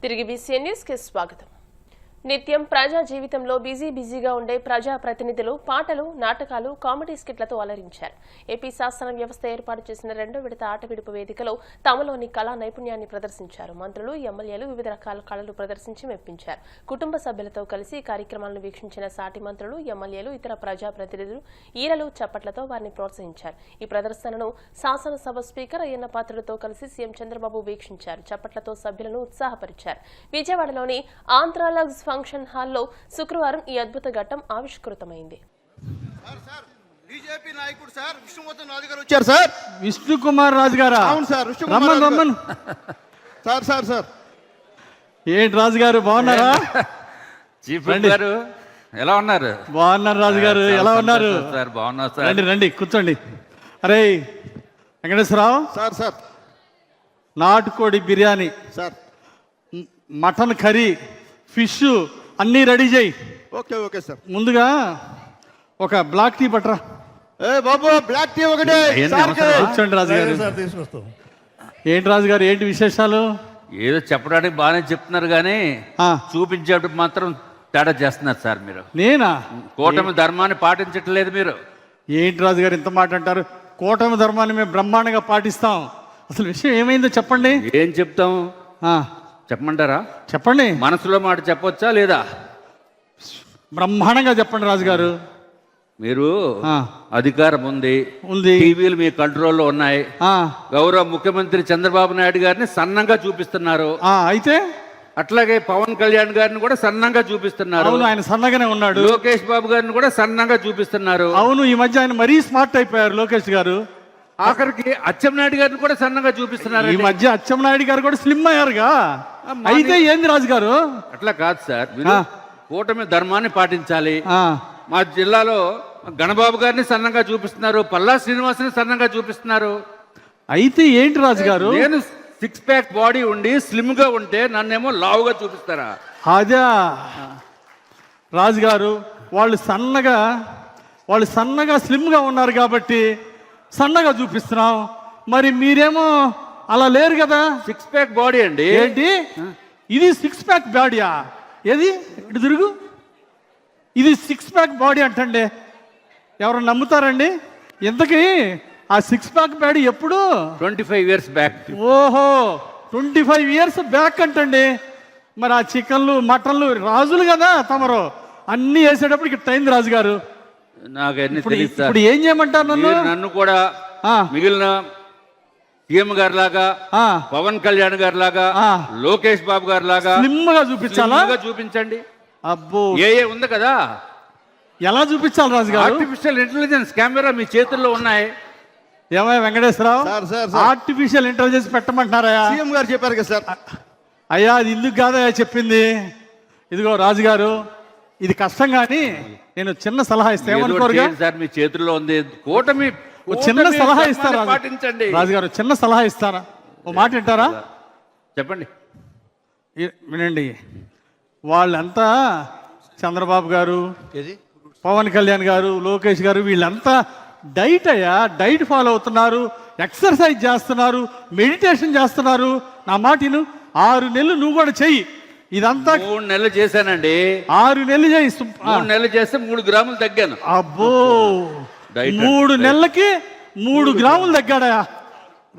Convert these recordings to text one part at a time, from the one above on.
తిరిగి BCN news కి స్వాగతం. నిత్యం ప్రజా జీవితంలో బిజీగా ఉండే ప్రజా ప్రతినిధులు పాటలు, నాటకాలు, కామెడీ స్కిట్లతో అలరించారు. ఏపీ శాసన వ్యవస్థ ఏర్పాటు చేసిన 2వ విడత ఆట విడుపు వేదికలో తమలోని కళా నైపుణ్యాన్ని ప్రదర్శించారు. మంత్రులు, ఎమ్మెల్యేలు వివిధ రకాల కళలు ప్రదర్శించి మెప్పించారు. కుటుంబ సభ్యులతో కలిసి కార్యక్రమాలను వీక్షించిన సాటి మంత్రులు, ఎమ్మెల్యేలు, ఇతర ప్రజా ప్రతినిధులు ఈలలు, చప్పట్లతో వారిని ప్రోత్సహించారు. ఈ ప్రదర్శనను శాసనసభ స్పీకర్ అయ్యన్న పాత్రుడితో కలిసి సీఎం చంద్రబాబు వీక్షించారు. చప్పట్లతో సభ్యులను ఉత్సాహపరిచారు. విజయవాడలోని ఆంధ్రాలగ్స్ ఫంక్షన్ హాల్లో శుక్రవారం ఈ అద్భుత ఘట్టం ఆవిష్కృతమైంది. విష్ణు కుమార్ రాజు గారా? అవును సార్, రమ్మన్ సార్. ఏంటి రాజు గారు, బాగున్నారా? చీఫ్ గారు ఎలా ఉన్నారు? బాగున్నారు రాజు గారు, ఎలా ఉన్నారు? సార్ బాగున్నారు సార్. రండి రండి, కూర్చోండి. అరే వెంకటేశ్వరరావు సార్ నాటుకోడి biryani, sir mutton curry, fish అన్నీ రెడీ చేయి. Okay sir. ముందుగా ఒక బ్లాక్ టీ పట్టరా. ఏ బాబు, బ్లాక్ టీ ఒకటే. కూర్చోండి రాజు గారు. ఏంటి రాజు గారు, ఏంటి విశేషాలు? ఏదో చెప్పడానికి బాగానే చెప్తున్నారు కానీ చూపించేటప్పుడు మాత్రం తేడా చేస్తున్నారు సార్. మీరు నేనా? కూటమి ధర్మాన్ని పాటించట్లేదు మీరు. ఏంటి రాజు గారు ఇంత మాట అంటారు? కూటమి ధర్మాన్ని మేము బ్రహ్మాండంగా పాటిస్తాం. అసలు విషయం ఏమైందో చెప్పండి. ఏం చెప్తాం చెప్పమంటారా? చెప్పండి. మనసులో మాట చెప్పొచ్చా లేదా? బ్రహ్మాండంగా చెప్పండి రాజు గారు. మీరు అధికారం ఉంది, టీవీలు మీ కంట్రోల్లో ఉన్నాయి. గౌరవ ముఖ్యమంత్రి చంద్రబాబు నాయుడు గారిని సన్నంగా చూపిస్తున్నారు. అయితే అట్లాగే పవన్ కళ్యాణ్ గారిని కూడా సన్నంగా చూపిస్తున్నారు. అవును, ఆయన సన్నగానే ఉన్నాడు. లోకేష్ బాబు గారిని కూడా సన్నంగా చూపిస్తున్నారు. అవును, ఈ మధ్య ఆయన మరీ స్మార్ట్ అయిపోయారు లోకేష్ గారు. ఆఖరికి అచ్చెన్నాయుడు గారిని కూడా సన్నగా చూపిస్తున్నారు. ఈ మధ్య అచ్చెన్నాయుడు గారు కూడా స్లిమ్ అయ్యారుగా. అయితే ఏంది రాజు గారు? అట్లా కాదు సార్, కూటమి ధర్మాన్ని పాటించాలి. మా జిల్లాలో గణబాబు గారిని సన్నంగా చూపిస్తున్నారు, పల్లా శ్రీనివాసుని సన్నంగా చూపిస్తున్నారు. అయితే ఏంటి రాజు గారు? నేను 6 ప్యాక్ బాడీ ఉండి స్లిమ్ గా ఉంటే నన్నేమో లావుగా చూపిస్తారా? అదే రాజు గారు, వాళ్ళు సన్నగా స్లిమ్ గా ఉన్నారు కాబట్టి సన్నగా చూపిస్తున్నాం. మరి మీరేమో అలా లేరు కదా. 6 ప్యాక్ బాడీ అండి. ఏంటి ఇది 6 ప్యాక్ బాడీయా? ఏది ఇటు తిరుగు. ఇది 6 ప్యాక్ బాడీ అంటండి. ఎవరు నమ్ముతారండి? ఇంతకీ ఆ 6 ప్యాక్ బాడీ ఎప్పుడు? 25 years బ్యాక్. ఓహో, 25 years బ్యాక్ అంటండి. మరి ఆ చికెన్లు, మటన్లు రాజులు కదా తమరు, అన్ని వేసేటప్పుడు ఇక్కడ అయింది రాజు గారు. ఇప్పుడు ఏం చేయమంటారు నన్ను కూడా మిగిలిన సీఎం గారి లాగా, పవన్ కళ్యాణ్ గారి లాగా, లోకేష్ బాబు గారి లాగా స్లిమ్ గా చూపించాలా? చూపించండి. అబ్బో, ఏ ఉంది కదా. ఎలా చూపించాలి రాజు గారు? ఆర్టిఫిషియల్ ఇంటెలిజెన్స్ కెమెరా మీ చేతుల్లో ఉన్నాయి. ఏమయ్య వెంకటేశ్వరరావు, ఆర్టిఫిషియల్ ఇంటెలిజెన్స్ పెట్టమంటున్నారా? సీఎం గారు చెప్పారు కదా సార్. అయ్యా, అది ఇందుకు కాదయ్యా చెప్పింది. ఇదిగో రాజు గారు, ఇది కష్టం కానీ నేను చిన్న సలహా ఇస్తాను సార్. మీ చేతుల్లో ఉంది కూటమి. చిన్న సలహా ఇస్తారా పాటించండి రాజుగారు? చిన్న సలహా ఇస్తారా? ఓ మాట వింటారా? చెప్పండి. వినండి. వాళ్ళంతా చంద్రబాబు గారు, పవన్ కళ్యాణ్ గారు, లోకేష్ గారు, వీళ్ళంతా డైట్ ఫాలో అవుతున్నారు, ఎక్సర్సైజ్ చేస్తున్నారు, మెడిటేషన్ చేస్తున్నారు. నా మాటను 6 నెలలు నువ్వు కూడా చెయ్యి. ఇదంతా 3 నెలలు చేశానండి. 6 నెలలు చేయి. 3 నెలలు చేస్తే 3 గ్రాములు తగ్గాను. అబ్బో, 3 నెలలకి 3 గ్రాములు తగ్గాడా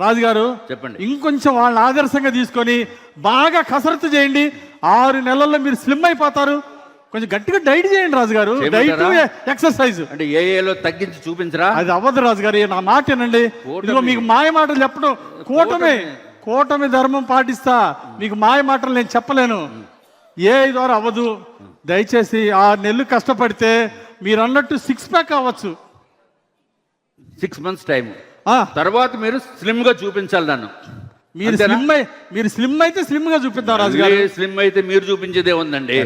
రాజుగారు? చెప్పండి. ఇంకొంచెం వాళ్ళని ఆదర్శంగా తీసుకొని బాగా కసరత్తు చేయండి. 6 నెలల్లో మీరు స్లిమ్ అయిపోతారు. కొంచెం గట్టిగా డైట్ చేయండి రాజుగారు. డైట్, ఎక్సర్సైజ్ అంటే ఏలో తగ్గించి చూపించరా? అది అవ్వదు రాజుగారు, నా మాట ఏనండి. ఇదిగో మీకు మాయ మాటలు చెప్పడం, కూటమి ధర్మం పాటిస్తా, మీకు మాయ మాటలు నేను చెప్పలేను. ఏ ద్వారా అవ్వదు. దయచేసి 6 నెలలు కష్టపడితే మీరు అన్నట్టు 6 ప్యాక్ అవ్వచ్చు. 6 months టైం తర్వాత మీరు స్లిమ్ గా చూపించాలి నన్ను. మీరు స్లిమ్ అయితే స్లిమ్ గా చూపిద్దాం రాజుగారు. స్లిమ్ అయితే మీరు చూపించేదే ఉందండి.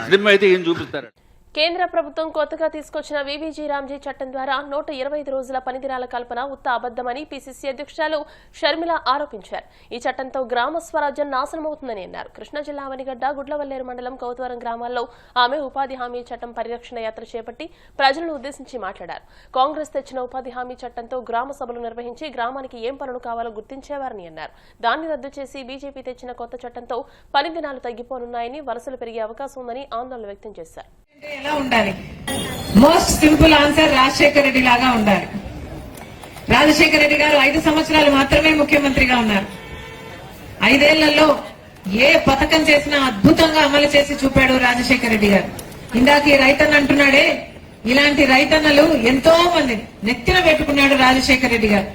స్లిమ్ అయితే ఏం చూపిస్తారు? కేంద్ర ప్రభుత్వం కొత్తగా తీసుకొచ్చిన వీబీజీ రామ్జీ చట్టం ద్వారా 125 రోజుల పనిదినాల కల్పన ఉత్త అబద్దమని పీసీసీ అధ్యక్షురాలు షర్మిల ఆరోపించారు. ఈ చట్టంతో గ్రామ స్వరాజ్యం నాశనమవుతుందని అన్నారు. కృష్ణా జిల్లా అవనిగడ్డ, గుడ్లవల్లేరు మండలం కౌతవరం గ్రామాల్లో ఆమె ఉపాధి హామీ చట్టం పరిరక్షణ యాత్ర చేపట్టి ప్రజలను ఉద్దేశించి మాట్లాడారు. కాంగ్రెస్ తెచ్చిన ఉపాధి హామీ చట్టంతో గ్రామ సభలు నిర్వహించి గ్రామానికి ఏం పనులు కావాలో గుర్తించేవారని అన్నారు. దాన్ని రద్దు చేసి బీజేపీ తెచ్చిన కొత్త చట్టంతో పనిదినాలు తగ్గిపోనున్నాయని, వలసలు పెరిగే అవకాశం ఉందని ఆందోళన వ్యక్తం చేశారు. ఎలా ఉండాలి? Most simple answer Rajasekhara Reddy లాగా ఉండాలి. రాజశేఖర రెడ్డి గారు 5 సంవత్సరాలు మాత్రమే ముఖ్యమంత్రిగా ఉన్నారు. 5 ఏళ్లలో ఏ పథకం చేసినా అద్భుతంగా అమలు చేసి చూపాడు రాజశేఖర రెడ్డి గారు. ఇందాక ఈ రైతన్న అంటున్నాడే, ఇలాంటి రైతన్నలు ఎంతో మంది నెత్తిన పెట్టుకున్నాడు రాజశేఖర రెడ్డి గారు.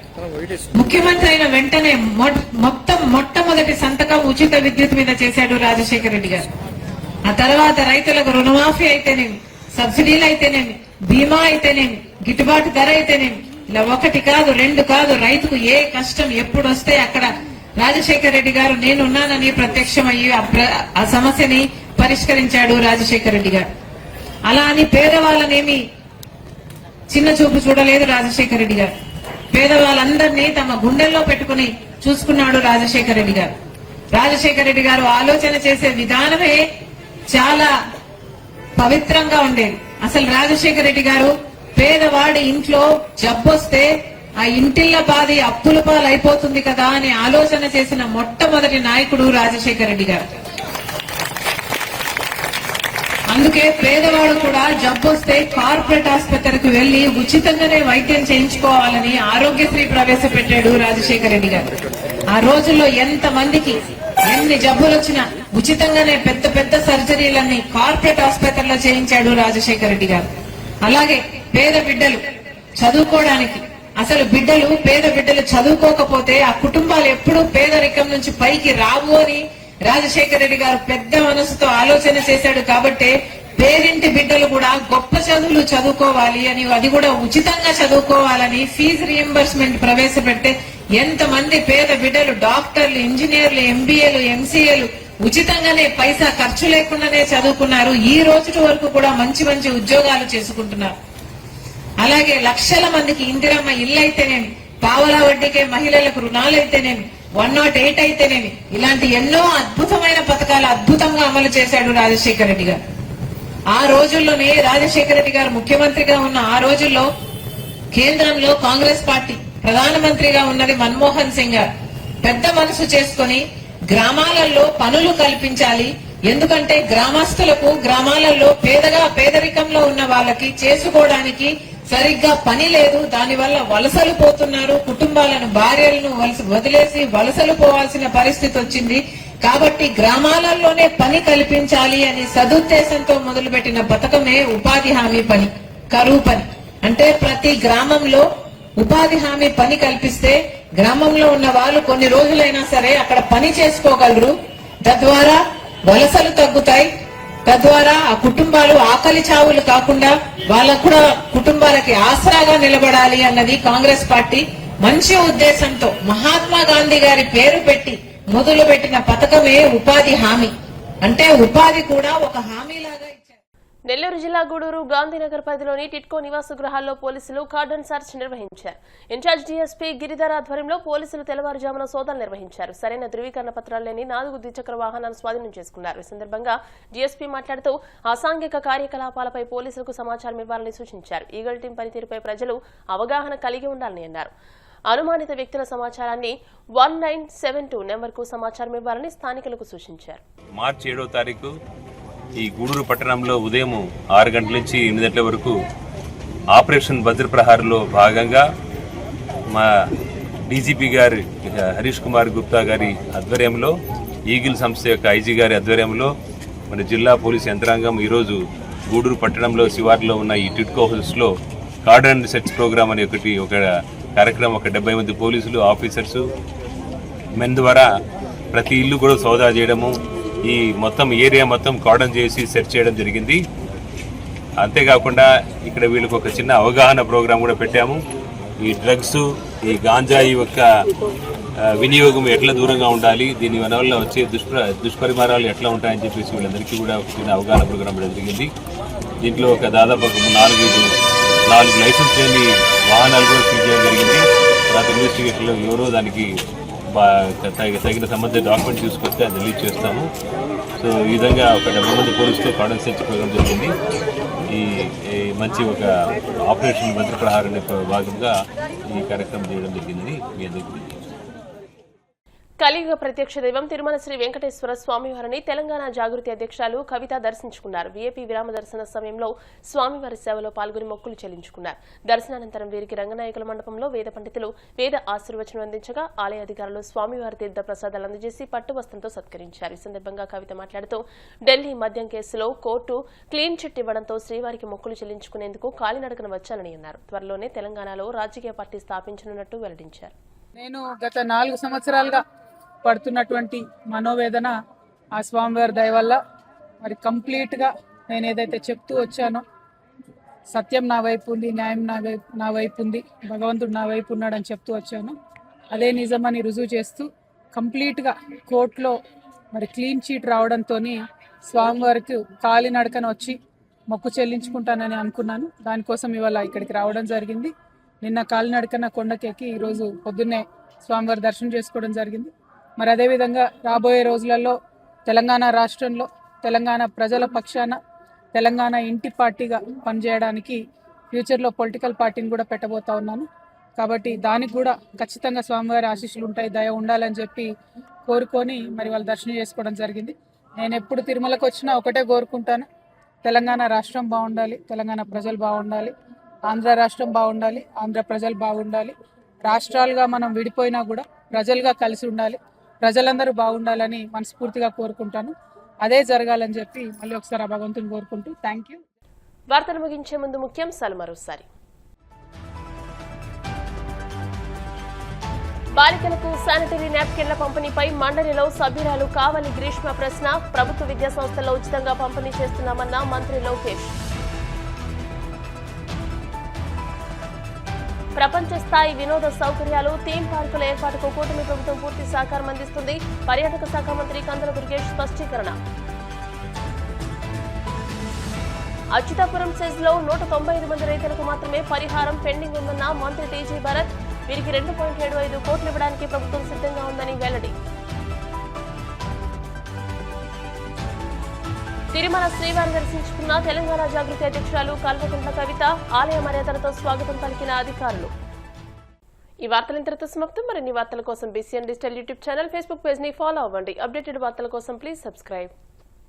ముఖ్యమంత్రి అయిన వెంటనే మొట్టమొదటి సంతకం ఉచిత విద్యుత్ మీద చేశాడు రాజశేఖర రెడ్డి గారు. ఆ తర్వాత రైతులకు రుణమాఫీ అయితేనేమి, సబ్సిడీలు అయితేనేమి, బీమా అయితేనేమి, గిట్టుబాటు ధర అయితేనేమి, ఇలా 1 కాదు 2 కాదు, రైతుకు ఏ కష్టం ఎప్పుడు వస్తే అక్కడ రాజశేఖర రెడ్డి గారు నేనున్నానని ప్రత్యక్షమయ్యి ఆ సమస్యని పరిష్కరించాడు రాజశేఖర రెడ్డి గారు. అలా అని పేదవాళ్ళనేమి చిన్న చూపు చూడలేదు రాజశేఖర రెడ్డి గారు. పేదవాళ్ళందరినీ తమ గుండెల్లో పెట్టుకుని చూసుకున్నాడు రాజశేఖర రెడ్డి గారు. రాజశేఖర రెడ్డి గారు ఆలోచన చేసే విధానమే చాలా పవిత్రంగా ఉండేది. అసలు రాజశేఖర రెడ్డి గారు పేదవాడి ఇంట్లో జబ్బొస్తే ఆ ఇంటిల్ల బాధి అప్పుల పాలు అయిపోతుంది కదా అని ఆలోచన చేసిన మొట్టమొదటి నాయకుడు రాజశేఖర రెడ్డి గారు. అందుకే పేదవాడు కూడా జబ్బొస్తే కార్పొరేట్ ఆసుపత్రికి వెళ్లి ఉచితంగానే వైద్యం చేయించుకోవాలని ఆరోగ్యశ్రీ ప్రవేశపెట్టాడు రాజశేఖర రెడ్డి గారు. ఆ రోజుల్లో ఎంత మందికి ఎన్ని జబ్బులు వచ్చినా ఉచితంగానే పెద్ద పెద్ద సర్జరీలన్నీ కార్పొరేట్ ఆసుపత్రిలో చేయించాడు రాజశేఖర రెడ్డి గారు. అలాగే పేద బిడ్డలు చదువుకోవడానికి, అసలు పేద బిడ్డలు చదువుకోకపోతే ఆ కుటుంబాలు ఎప్పుడూ పేదరికం నుంచి పైకి రావు అని రాజశేఖర రెడ్డి గారు పెద్ద మనసుతో ఆలోచన చేశాడు. కాబట్టి పేరింటి బిడ్డలు కూడా గొప్ప చదువులు చదువుకోవాలి అని, అది కూడా ఉచితంగా చదువుకోవాలని ఫీజు రియంబర్స్మెంట్ ప్రవేశపెడితే ఎంతమంది పేద బిడ్డలు డాక్టర్లు, ఇంజనీర్లు, ఎంబీఏలు, ఎంసీఏలు ఉచితంగానే పైసా ఖర్చు లేకుండానే చదువుకున్నారు. ఈ రోజు వరకు కూడా మంచి మంచి ఉద్యోగాలు చేసుకుంటున్నారు. అలాగే లక్షల మందికి ఇందిరమ్మ ఇల్లు అయితేనేమి, పావలా వడ్డీకే మహిళలకు రుణాలు అయితేనేమి, 108 అయితేనేమి, ఇలాంటి ఎన్నో అద్భుతమైన పథకాలు అద్భుతంగా అమలు చేశాడు రాజశేఖర రెడ్డి గారు. ఆ రోజుల్లోనే రాజశేఖర రెడ్డి గారు ముఖ్యమంత్రిగా ఉన్న ఆ రోజుల్లో కేంద్రంలో కాంగ్రెస్ పార్టీ ప్రధానమంత్రిగా ఉన్నది మన్మోహన్ సింగ్ గారు పెద్ద మనసు చేసుకుని గ్రామాలలో పనులు కల్పించాలి. ఎందుకంటే గ్రామస్తులకు గ్రామాలలో పేదరికంలో ఉన్న వాళ్ళకి చేసుకోవడానికి సరిగ్గా పని లేదు. దానివల్ల వలసలు పోతున్నారు. కుటుంబాలను, భార్యలను వదిలేసి వలసలు పోవాల్సిన పరిస్థితి వచ్చింది. కాబట్టి గ్రామాలలోనే పని కల్పించాలి అని సదుద్దేశంతో మొదలుపెట్టిన పథకమే ఉపాధి హామీ పని, కరువు పని. అంటే ప్రతి గ్రామంలో ఉపాధి హామీ పని కల్పిస్తే గ్రామంలో ఉన్న వాళ్ళు కొన్ని రోజులైనా సరే అక్కడ పని చేసుకోగలరు. తద్వారా వలసలు తగ్గుతాయి. తద్వారా ఆ కుటుంబాలు ఆకలి చావులు కాకుండా వాళ్ళకు కూడా కుటుంబాలకి ఆసరాగా నిలబడాలి అన్నది కాంగ్రెస్ పార్టీ మంచి ఉద్దేశంతో మహాత్మా గాంధీ గారి పేరు పెట్టి మొదలు పెట్టిన పథకమే ఉపాధి హామీ. అంటే ఉపాధి కూడా ఒక హామీలాగా ఇచ్చారు. నెల్లూరు జిల్లా గూడూరు గాంధీనగర్ పరిధిలోని టిట్కో నివాస గృహాల్లో పోలీసులు కార్డన్ సర్చ్ నిర్వహించారు. ఇన్ఛార్జ్ డీఎస్పీ గిరిధర్ ఆధ్వర్యంలో పోలీసులు తెల్లవారుజామున సోదాలు నిర్వహించారు. సరైన ధృవీకరణ పత్రాలు లేని 4 ద్విచక్ర వాహనాలను స్వాధీనం చేసుకున్నారు. ఈ సందర్భంగా డీఎస్పీ మాట్లాడుతూ అసాంఘిక కార్యకలాపాలపై పోలీసులకు సమాచారం ఇవ్వాలని సూచించారు. ఈగల్ టీం పనితీరుపై ప్రజలు అవగాహన కలిగి ఉండాలని అన్నారు. అనుమానిత వ్యక్తుల సమాచారాన్ని 1972 నెంబర్కు సమాచారం ఇవ్వాలని స్థానికులకు సూచించారు. మార్చి 7వ తారీఖు ఈ గూడూరు పట్టణంలో ఉదయం 6 గంటల నుంచి 8 గంటల వరకు ఆపరేషన్ భద్రప్రహార్లో భాగంగా మా డీజీపీ గారి హరీష్ కుమార్ గుప్తా గారి ఆధ్వర్యంలో, ఈగిల్ సంస్థ యొక్క ఐజీ గారి ఆధ్వర్యంలో మన జిల్లా పోలీస్ యంత్రాంగం ఈరోజు గూడూరు పట్టణంలో శివార్లో ఉన్న ఈ టిట్కో హౌస్లో కార్డన్ సెర్చ్ ప్రోగ్రామ్ అనే ఒక కార్యక్రమం, 70 మంది పోలీసులు ఆఫీసర్స్ మెన్ ద్వారా ప్రతి ఇల్లు కూడా సోదా చేయడము, ఈ మొత్తం ఏరియా మొత్తం కార్డన్ చేసి సెర్చ్ చేయడం జరిగింది. అంతేకాకుండా ఇక్కడ వీళ్ళకి ఒక చిన్న అవగాహన ప్రోగ్రాం కూడా పెట్టాము. ఈ డ్రగ్స్, ఈ గాంజా యొక్క వినియోగం ఎట్లా దూరంగా ఉండాలి, దీని వల్ల వచ్చే దుష్పరిమాణాలు ఎట్లా ఉంటాయని చెప్పేసి వీళ్ళందరికీ కూడా ఒక చిన్న అవగాహన ప్రోగ్రాం జరిగింది. దీంట్లో ఒక దాదాపు ఒక 4 లైసెన్స్ లేని వాహనాలు కూడా సీజ్ చేయడం జరిగింది. తర్వాత ఇన్వెస్టిగేషన్లో ఎవరో దానికి తగిన సంబంధిత డాక్యుమెంట్ తీసుకొస్తే అది రిలీజ్ చేస్తాము. సో ఈ విధంగా ఒక 70 మంది పోలీసుతో కార్డన్ సెర్చ్ ప్రోగ్రాం జరిగింది. ఈ మంచి ఒక ఆపరేషన్ భద్రప్రహారం భాగంగా ఈ కార్యక్రమం చేయడం జరిగిందని మీ అందరికీ. కలియుగ ప్రత్యక్ష దైవం తిరుమల శ్రీ వెంకటేశ్వర స్వామివారిని తెలంగాణ జాగృతి అధ్యక్షులు కవిత దర్శించుకున్నారు. వీఐపీ విరామ దర్శన సమయంలో స్వామివారి సేవలో పాల్గొని మొక్కులు చెల్లించుకున్నారు. దర్శనానంతరం వీరికి రంగనాయకుల మండపంలో వేద పండితులు వేద ఆశీర్వచనం అందించగా ఆలయ అధికారులు స్వామివారి తీర్థ ప్రసాదాలు అందజేసి పట్టు వస్త్రంతో సత్కరించారు. ఈ సందర్భంగా కవిత మాట్లాడుతూ ఢిల్లీ మద్యం కేసులో కోర్టు క్లీన్ చిట్ ఇవ్వడంతో శ్రీవారికి మొక్కులు చెల్లించుకునేందుకు కాలినడకన వచ్చానని అన్నారు. త్వరలోనే తెలంగాణలో రాజకీయ పార్టీ స్థాపించనున్నట్టు వెల్లడించారు. నేను గత 4 సంవత్సరాలుగా పడుతున్నటువంటి మనోవేదన ఆ స్వామివారి దయ వల్ల మరి కంప్లీట్గా నేను ఏదైతే చెప్తూ వచ్చానో సత్యం నా వైపు ఉంది, న్యాయం నా వైపు ఉంది, భగవంతుడు నా వైపు ఉన్నాడని చెప్తూ వచ్చాను. అదే నిజమని రుజువు చేస్తూ కంప్లీట్గా కోర్టులో మరి క్లీన్ చీట్ రావడంతో స్వామివారికి కాలినడకన వచ్చి మొక్కు చెల్లించుకుంటానని అనుకున్నాను. దానికోసం ఇవాళ ఇక్కడికి రావడం జరిగింది. నిన్న కాలినడకన కొండకెక్కి ఈరోజు పొద్దున్నే స్వామివారి దర్శనం చేసుకోవడం జరిగింది. మరి అదేవిధంగా రాబోయే రోజులలో తెలంగాణ రాష్ట్రంలో తెలంగాణ ప్రజల పక్షాన తెలంగాణ ఇంటి పార్టీగా పనిచేయడానికి ఫ్యూచర్లో పొలిటికల్ పార్టీని కూడా పెట్టబోతా ఉన్నాను. కాబట్టి దానికి కూడా ఖచ్చితంగా స్వామివారి ఆశీస్సులు ఉంటాయి, దయ ఉండాలని చెప్పి కోరుకొని మరి వాళ్ళు దర్శనం చేసుకోవడం జరిగింది. నేను ఎప్పుడు తిరుమలకు వచ్చినా ఒకటే కోరుకుంటాను, తెలంగాణ రాష్ట్రం బాగుండాలి, తెలంగాణ ప్రజలు బాగుండాలి, ఆంధ్ర రాష్ట్రం బాగుండాలి, ఆంధ్ర ప్రజలు బాగుండాలి. రాష్ట్రాలుగా మనం విడిపోయినా కూడా ప్రజలుగా కలిసి ఉండాలి, ప్రజలందరూ బాగుండాలని మనస్ఫూర్తిగా కోరుకుంటాను. అదే జరగాలని చెప్పి మళ్ళీ ఒకసారి ఆ భగవంతుని కోరుకుంటూ థ్యాంక్ యూ. వార్తలు ముగించే ముందు ముఖ్యాంశాలు మరోసారి. బాలికలకు శానిటరీ నాప్కిన్ల పంపిణీపై మండలిలో సభ్యురాలు కావలి గ్రీష్మ ప్రశ్న. ప్రభుత్వ విద్యా సంస్థల్లో ఉచితంగా పంపిణీ చేస్తున్నామన్న మంత్రి లోకేష్. ప్రపంచ స్థాయి వినోద సౌకర్యాలు థీమ్ పార్కుల ఏర్పాటుకు కూటమి ప్రభుత్వం పూర్తి సహకారం అందిస్తుంది. పర్యాటక శాఖ మంత్రి కందుల దుర్గేష్ స్పష్టీకరణ. అచ్యుతాపురం సెజ్ లో 195 మంది రైతులకు మాత్రమే పరిహారం పెండింగ్ ఉందన్న మంత్రి టీజీ భరత్. వీరికి 2.75 కోట్లు ఇవ్వడానికి ప్రభుత్వం సిద్ధంగా ఉందని వెల్లడి. తిరుమల శ్రీవారిని దర్శించుకున్న తెలంగాణ జాగృతి అధ్యక్షురాలు కల్వకుంట్ల కవిత. ఆలయ మర్యాదలతో స్వాగతం పలికిన అధికారులు. ఈ వార్తలు ఇంతటితో సమాప్తం. మరిన్ని వార్తల కోసం BCN digital YouTube channel, Facebook page ని ఫాలో అవ్వండి. అప్డేటెడ్ వార్తల కోసం ప్లీజ్ సబ్స్క్రైబ్.